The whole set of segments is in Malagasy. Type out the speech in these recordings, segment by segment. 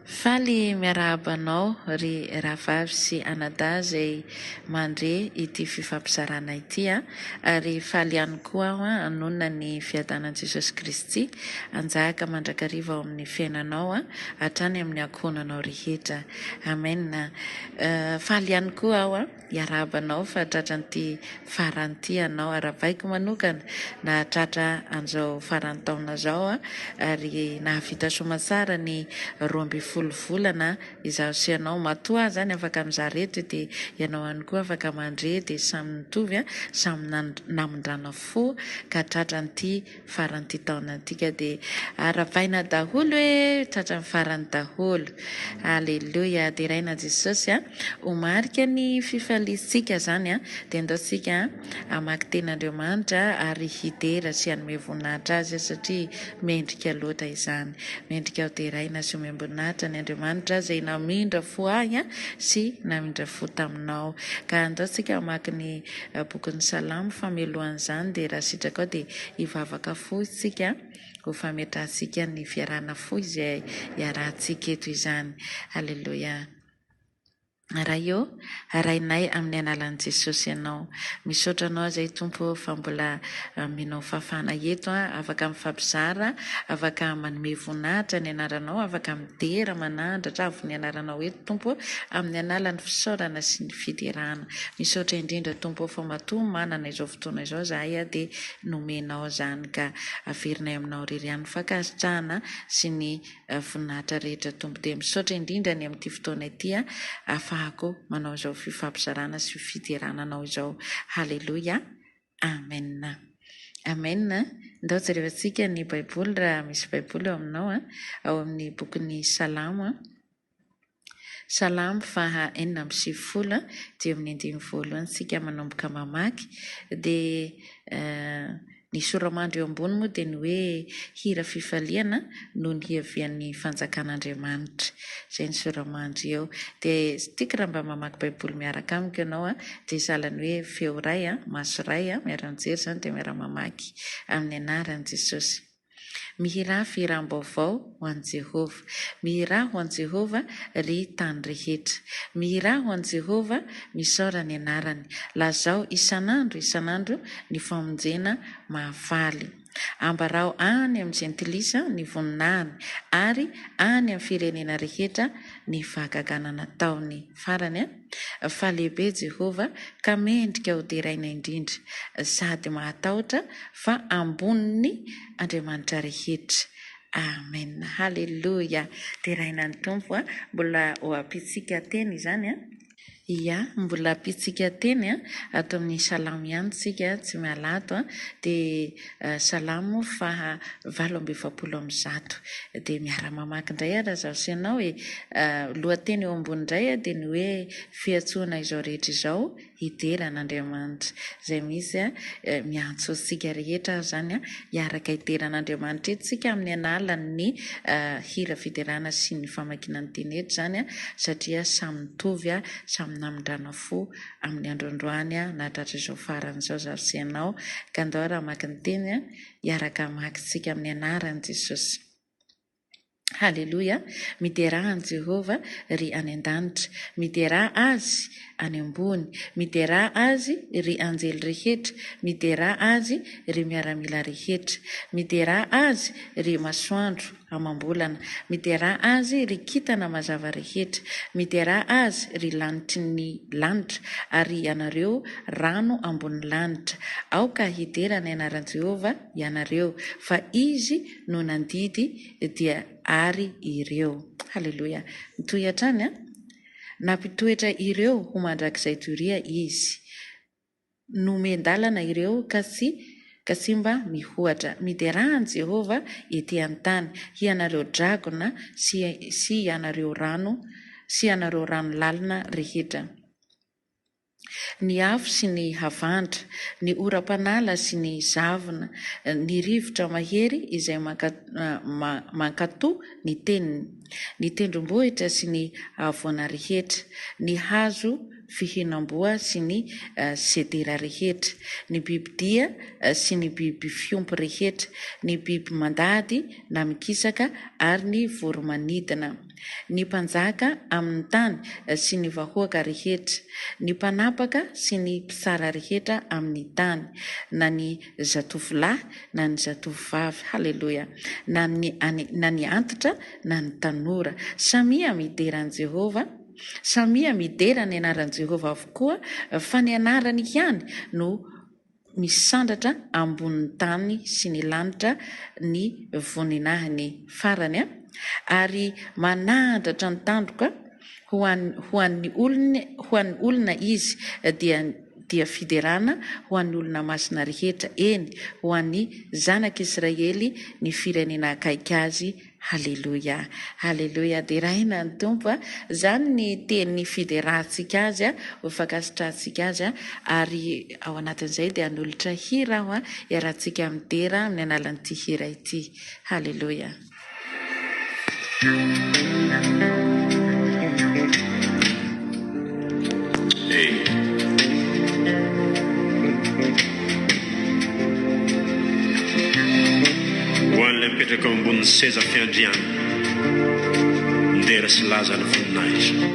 Faly miarabanao ry rahavavy sy anadà zay mandre ity fifampizarana ity ary faly ihany koa aho anonona ny fiadanan Jesosy Kristy anjaka mandrakariva ao amin'ny fiainanao hatrany amin'ny ankonanao rehetra. Amen. Faly ihany koa aho iarabanao fa tratran'ity farany ity anao aravaiko manokana na tratra an'izao farany taona zao ary nahavita soamantsara ny 12 volana izaho sy ianao matoa zany afaka mizareto dia ianao ihany koa afaka mandre dia samy mitovy samy namindrana fo ka tratran'ity faran'ity taona antika dia aravaina daholo hoe tratran'ny farany daholo. Aleluia. Dia raina Jesosy homarika ny fifaliantsika zany dia andaotsika amaky ten'Andriamanitra ary hidera sy hanome voninahitra azy satria mendrika loatra izany. Mendrika ao dia raina sy omem-boninahitra ny Andriamanitra zay namindra fo ahy sy namindra fo taminao. Ka andaotsika amaky ny bokin'ny Salamo famelohan'izany dia raha sitraka ao dia hivavaka fo isika ho fametrahantsika ny fiarana fo izay iarahantsika eto izany. Aleluia. Raha eo arainay amin'ny analan'i Jesosy ianao misaotra anao zay tompo fa mbola minao fafana eto afaka mifampizara afaka manome voninahitra ny anaranao afaka midera manandratra avy ny anaranao eto tompo amin'ny analan'ny fisaorana sy ny fiderahana. Misaotra indrindra tompo fa matoa manana izao fotoana izao zahay dia nomenao zany ka averinay aminao ririan'ny fankasitrahana sy ny voninahitra rehetra tompo. Dia misaotra indrindra ny amin'ity fotoana ity ahafahako manao izao fifampizarana sy fiderananao izao. Haleluia. Amen. Amen. Ndao jerevantsika ny baiboly raha misy baiboly eo aminao ao amin'ny bokin'ny Salamo. Salamo faha 4:9 dia amin'ny 10 sika manomboka mamaky dia ny soramandry eo ambony moa dia ny hoe hira fifaliana no ny hiavian'ny fanjakan'Andriamanitra. Zay ny soramandry eo. Dia tiako raha mba mamaky baiboly miaraka amiko ianao dia salany hoe feo ray maso ray miara-mijery zany dia miara-mamaky amin'ny anaran'i Jesosy. Mihira firam-baovao ho an'i Jehova. Mihira ho an'i Jehova ry tany rehetra. Mihira ho an'i Jehova misaora ny anarany. Lazao isanandro ny famonjena mahafaly. Ambarao any amin'ny jentilisa ny voninahiny ary any amin'ny firenena rehetra ny vagagana nataony. Farany fa lehibe Jehova ka mendrika ho deraina indrindra sady mahatahotra fa amboniny Andriamanitra rehetra. Amen. Haleluia. Deraina ny tompo mbola ho ampitsika teny izany ia mbola ampitsika teny ato amin'ny salamo ihany tsika tsy mialato dia salamo faha 8:7 dia miara-mamaky indray raha zaho sy ianao lohateny eo ambony indray dia ny hoe fiantsoana izao rehetra izao hideran'Andriamanitra. Zay misy miantso antsika rehetra zany hiaraka hideran'Andriamanitra etsika amin'ny analan'ny hira fiderana sy ny famakinan'ny teny eto zany satria samy mitovy samy namindrana fo amin'ny androandroany nahatratra izao farany izao zaho sy ianao. Ka andao raha mamaky ny teny hiaraka makitsika amin'ny anaran'i Jesosy. Haleluia. Mideraha Jehova ry any an-danitra, mideraha azy any ambony, mideraha azy ry anjely rehetra, mideraha azy ry miaramila rehetra, mideraha azy ry masoandro amam-bolana, mideraha azy ry kintana mazava rehetra, mideraha azy ry lanitry ny lanitra ary ianareo rano ambony lanitra. Aoka hidera ny anaran'i Jehova ianareo fa izy no nandidy dia ary ireo. Haleluia. Mitohatra any nampitoetra ireo ho mandrakizay toria izy. Nomendalana ireo ka sy mba mihoatra. Miderahan Jehova ety an-tany ianareo dragona sy ianareo rano lalina rehetra. Ny afo sy ny havandra, ny oram-panala sy ny zavona, ny rivotra mahery izay mankatoa ny teniny, ny tendrombohitra sy ny avoana rehetra, ny hazo fihinam-boa sy ny sedera rehetra, ny bibidia sy ny biby fiompy rehetra, ny biby mandady na mikisaka ary ny voromanidina, ny mpanjaka amin'ny tany sy ny vahoaka rehetra, ny mpanapaka sy ny mpisara rehetra amin'ny tany, na ny zatovolahy na ny zatovovavy, halleloia, na ny antitra na ny tanora, samia mideran Jehova, samia midera ny anaran Jehova avokoa, fa ny anarany ihany no misandratra ambonin'ny tany sy ny lanitra ny voninahiny farany ary manandratra ny tandroka ho an'ny olona izy dia fiderana ho an'ny olona masina rehetra, eny ho an'ny zanak'Israely ny firenena akaiky azy. Halleluia, halleluia. Dia rahina ny tompo zany ny teny fiderahantsika azy ho fakasitrahantsika azy ary ao anatin'izay dia hanolotra hira aho iarahantsika midera amin'ny alalan'ity hira ity. Halleluia. Hoan'ilay mipetraka eo ambonin'ny seza fiandriana ndera sy laza ny voninahitra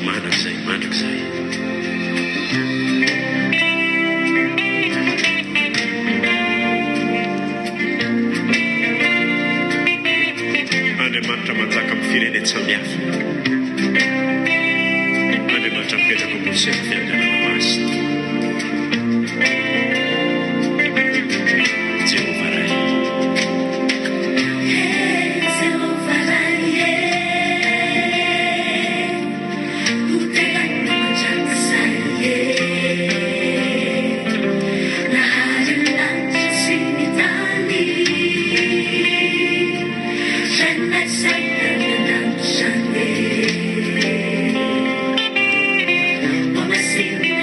mandrakizay Andriamanitra manjaka amin'ny firenena samihafa, Andriamanitra mipetraka ambony seza fiandrianana masina, Sing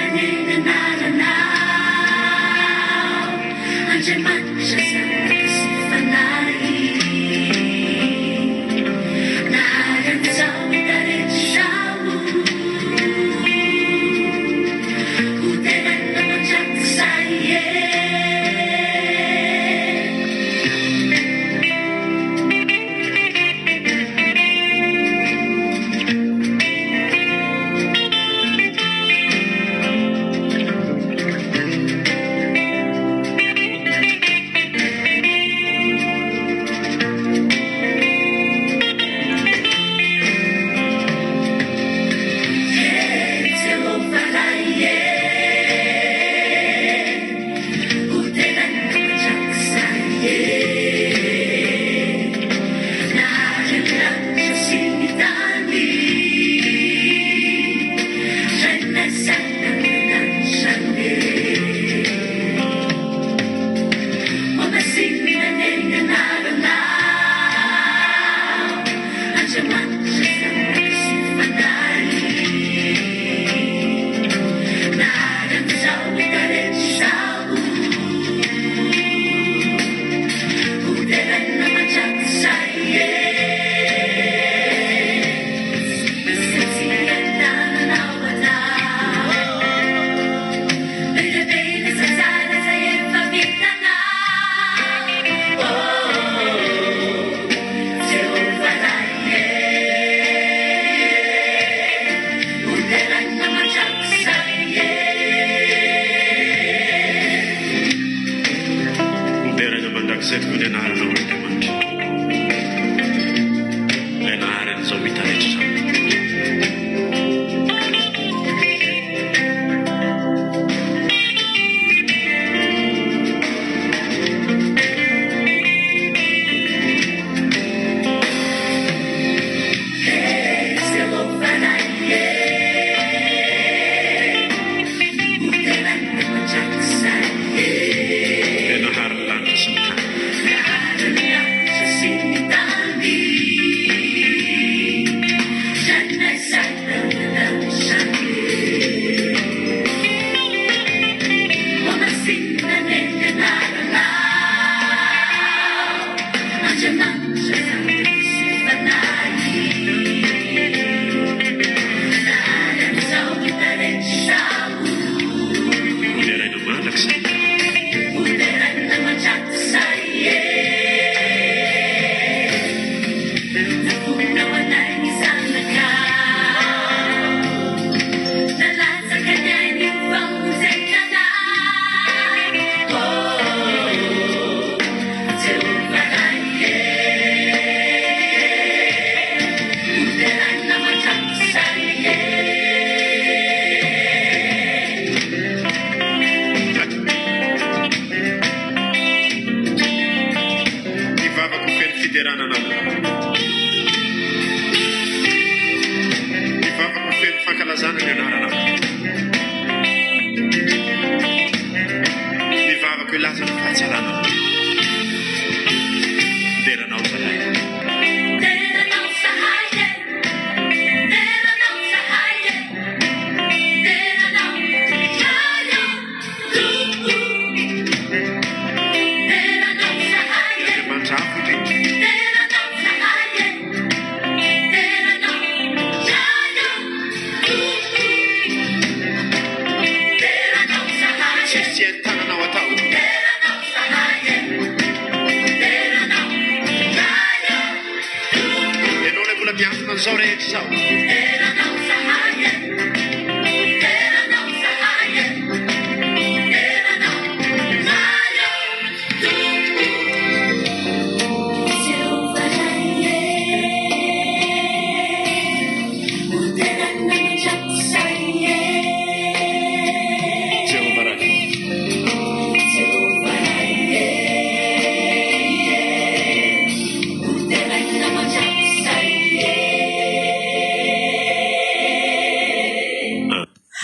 miafina an'izao rehetra izao.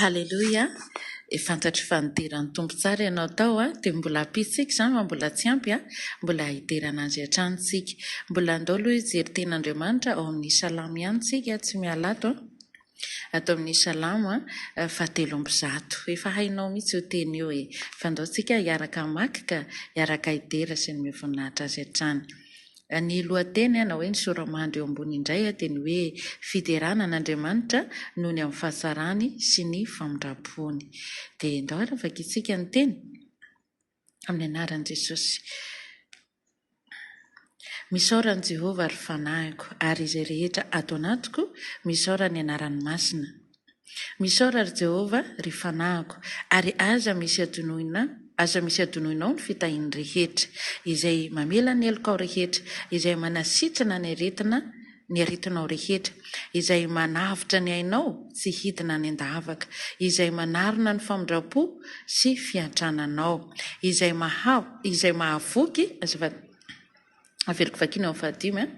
Halleluja. Fantatry fanidiran'ny tompo tsara ianao tao dia mbola ampitsika izany fa mbola tsy ampy mbola hiterana azy hatranytsika. Mbola andao aloha ijery ten'Andriamanitra ao amin'ny salamo ihany tsika tsy mialato atao amin'ny salamo 7:1. Efa hainao mihitsy ho teny eo fa andao tsika hiaraka maky ka hiaraka hidera sy ny mivoninahitra azy hatrany. Ny lohateny na hoe ny soramandry eo ambony indray dia ny hoe fiderana an'Andriamanitra noho ny amin'ny fahasarany sy ny famindrapony. Dia ndao ary vakitsika ny teny amin'ny anaran'i Jesosy. Misaoran'i Jehovah ary fanahiko ary izay rehetra ato anatiko misaora ny anarany masina. Misaora ry Jehovah ry fanahiko ary aza misy adonoinao ny fitahiany rehetra izay mamela ny elokao rehetra, izay manasitrana ny aretinao rehetra, izay manavitra ny ainao tsy hidina ny andavaka, izay manarona ny famindrapo sy fiantrananao, izay mahavoky averiko vakina amin'ny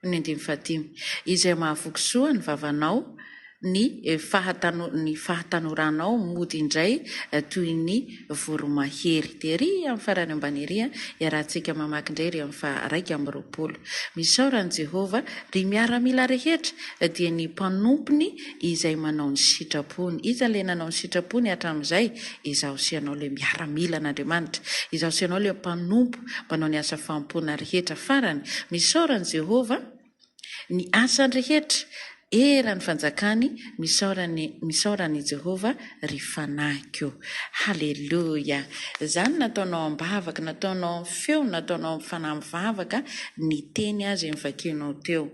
5, izay mahavoky soa ny vavanao, ny fahatanuranao mody indray toy ny voromahery. Dia ry amin'ny farany ambany ery iarahantsika mamaky indray ry amin'ny 2:20. Misaoran'i Jehovah ry miaramila rehetra dia ny mpanompony izay manao ny sitrapony. Iza le nanao ny sitrapony hatramin'izay? Izaho sy ianao le miaramila an'Andriamanitra, izaho sy ianao le mpanompo manao ny asa fampona rehetra farany. Misaoran'i Jehovah ny asany rehetra era ny fanjakany, misaorany Jehovah ry fanahiko. Halleluja. Zany nataonao ambavaka, nataonao feo, nataonao fanahy mivavaka ny teny azy mivakinao teo.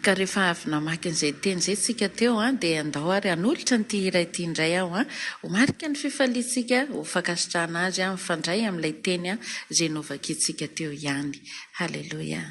Ka rehefa avy namaky an'izay teny izay tsika teo dia andao ary hanolotra nyity iray ity indray aho homarika ny fifalitsika ho fankasitrahana azy mifandray amin'ilay teny izay novakitsika teo ihany. Halleluja.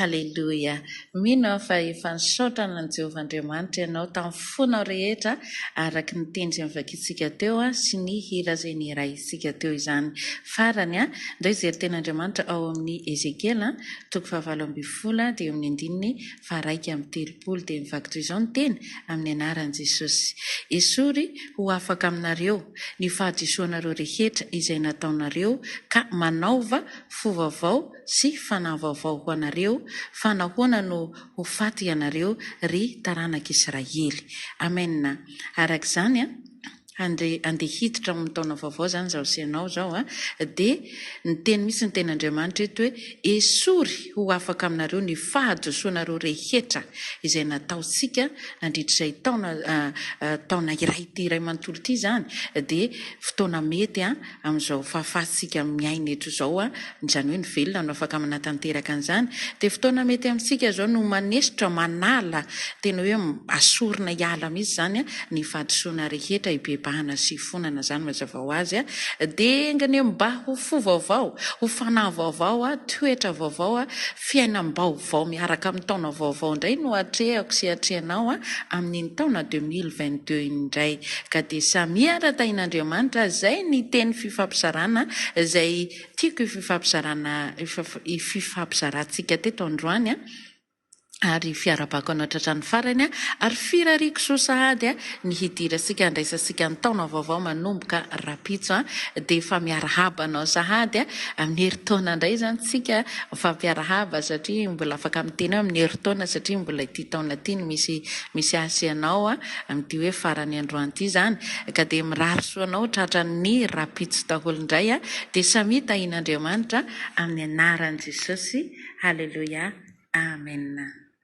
Halleluja. Mino fa efa nisaotrana ny Jehovahandriamanitra ianao tamin'ny fonao rehetra araka ny teny izay mivakitsika teo sy ny hira izay niraisika teo izany farany ndray izay tenin'Andriamanitra ao amin'ny Ezekiela toko 7:20 dia amin'ny andininy 1:30 dia mivaky toy izao ny teny amin'ny anaran'i Jesosy. Esory ho afaka aminareo ny fahadisoanareo rehetra izay nataonareo ka manaova fo vaovao sy fanahy vaovao ho anareo fa nahoana no ho faty ianareo ry taranak'Israely. Amen. Arak'izany andeha hiditra amin'ny taona vaovao zany zao sianao zao dia ny teny misy ny ten'Andriamanitra eto hoe esory ho afaka aminareo ny fahadosoanareo rehetra izay nataontsika nandritrizay taona iray ty iray manontolo ty zany dia fotoana mety amin'izao fahafahatsika miaina eto zao zany hoe ny velona no afaka manatanteraka an'izany dia fotoana mety amintsika zao no manesitra manala tena hoe asorina hiala mihitsy zany ny fahadisoana rehetra ibebahana sy fonana zany mazava ho azy dia ngany mba ho fo vaovao ho fanahy vaovao toetra vaovao fiainam-baovao miaraka amin'ny taona vaovao indray no atrehako sy atrehanao amin'ny taona 2022 indray ka dia samiara-tain'Andriamanitra zay ny teny fifampizarana zay tiako ififampizarantsika teto androany ary fiarabako anao Tratrany farany ary firariko so sahady ny hidirasika andraisasika ny taona vaovao manomboka rapitso dia fa miarahabanao sahady amin'ny herintaona indray zany tsika fampiarahaba satria mbola afaka miteny amin'ny herintaona satria mbola ity taona ity no misy asianao amin'ity hoe farany androany ity zany ka dia mirary soanao Tratrany rapitso daholo indray dia samita in'Andriamanitra amin'ny anaran'i Jesosy. Halleluja. Amen.